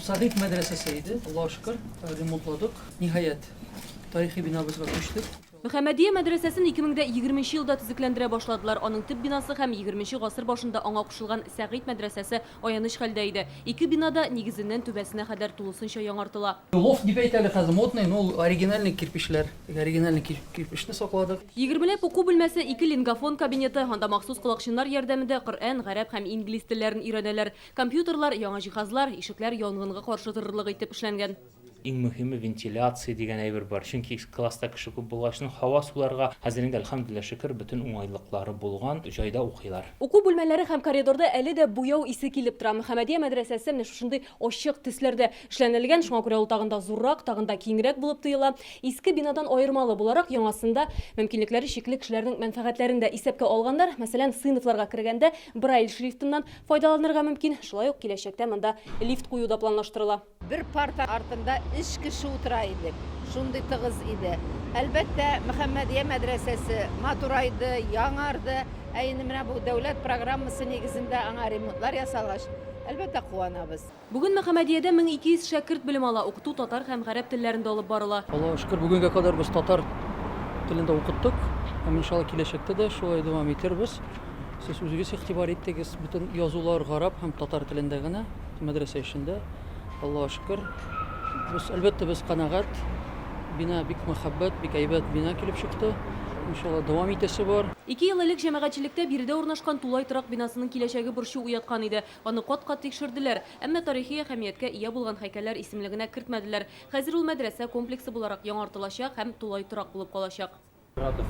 Сагыйд мәдрәсәсейді, Аллаһу шөкер, ремонтладык. Ниһаят, тарихи бинабызга күчтек. Мөхәммәдия мәдрәсәсен 2020 елда төзекләндерә башладылар. Аның төп бинасы һәм 20 гасыр башында аңа кушылган Сәгыйд мәдрәсәсе аяныч хәлдә иде. Ике бинада нигезеннән түбәсенә кадәр тулысынча яңартыла. Лофт дип әйтәләр хәзер модный, но оригинальный кирпичләр, оригинальный кирпичне сакладык. 20ләп уку бүлмәсе, 2 лингафон кабинеты, анда махсус колакчыннар ярдәмендә Коръән, гарәп һәм инглиз телләрен өйрәнәләр. Компьютерлар, яңа җиһазлар, ишекләр янгынга каршы торырлык итеп эшләнгән. Иң мөһиме вентиляция дигән әйбер бар. Чөнки класста кеше күп булгачның һава суларга хәзер инде әлхәмдүлилләh шөкер бөтен уңайлыклары булган җайда укыйлар. Уку бүлмәләре һәм коридорда әле дә буяу исе килеп тора. Мөхәммәдия мәдрәсәсе менә шушындый ачык төсләрдә эшләнелгән, шуңа күрә ул тагында зуррак, тагында киңрәк булып тоела. Иске бинадан аермалы буларак яңасында мөмкинлекләре шикле кешеләрнең мәнфәгатьләрен дә исәпкә алганнар. Мәсәлән, сыйныфларга кергәндә Брайль шрифтыннан файдаланырга мөмкин. Шулай ук киләчәктә монда лифт кую да планлаштырыла. Bir parta артында 3 кеше утыра идек. Шундый тыгыз иде. Әлбәттә, Мөхәммәдия мәдрәсәсе матурайды, яңарды. Әйне менә бу дәүләт программасы нигезендә аңа ремонтлар ясалгач, әлбәттә куанабыз. Бүген Мөхәммәдиядә 1200 шәкерт белем ала. Укыту татар һәм гарәп телләрендә алып барыла. Аллаһу шөкер, бүгенгә кадәр без татар телендә укыттык. Һәм иншалла киләчәктә дә шулай дәвам итәрбез. Сез үзегез игътибар иттегез, бөтен язулар гарәп һәм татар телендә генә мәдрәсә эшендә. Аллаһу шөкер. Без әлбәттә без канагать. Бина бик мәхәббәт, бик әйбәт бина килеп чыкты. Иншалла дәвам итәсе бар. 2 ел элек җәмәгатьчелектә биредә урнашкан Тулай торак бинасының киләчәге борчу уяткан иде. Аны кат-кат тикшерделәр, әмма тарихи әһәмияткә ия булган һәйкәлләр исемлегенә кертмәделәр. Хәзер ул мәдрәсә комплексы буларак яңартылачак һәм Тулай торак булып калачак.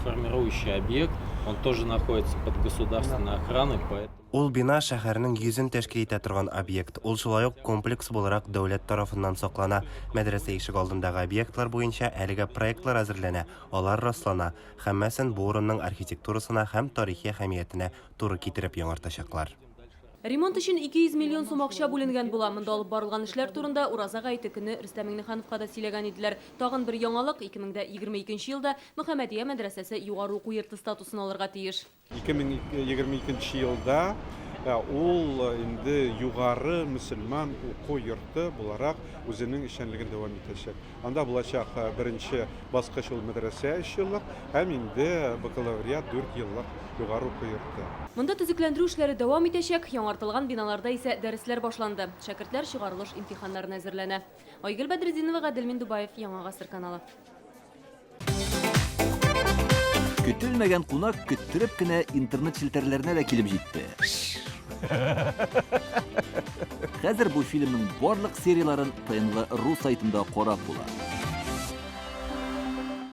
Формирующий объект, он тоже находится под государственной охраной, поэтому... Ул бина шәһәрнең йөзен тәшкил итә торган объект. Ул шулай ук комплекс буларак дәүләт тарафыннан саклана. Мәдрәсә ишек алдындагы объектлар буенча әлегә проектлар әзерләнә, алар раслана. Һәммәсен бу урынның архитектурасына һәм тарихи әһәмиятенә туры китереп яңартачаклар. Ремонт өчен 200 миллион сум акча бүленгән була. Монда алып барылган эшләр турында Ураза гаете көне Рөстәм Миңнехановка да сөйләгән иделәр. Тагын бер яңалык 2022 елда Мөхәммәдия мәдрәсәсе югары уку йорты статусын алырга тиеш. 2022 елда ул инде югары мөселман уку йорты буларак үзенең эшчәнлеген дәвам итәчәк. Анда булачак беренче баскыч ул мәдрәсә 3 еллык, һәм инде бакалавриат 4 еллык югары уку йорты. Монда төзекләндерү эшләре дәвам итәчәк, яңартылган биналарда исә дәресләр башланды. Шәкертләр чыгарылыш имтиханнарына әзерләнә. Айгөл Бәдретдинова, Гадел Миндубаев, Яңа гасыр каналы. Көтелмәгән кунак көттереп кенә интернет челтәрләренә дә килеп җитте. Хәзер бу фильмның барлык серияларын ТНВ.ру сайтында карап була.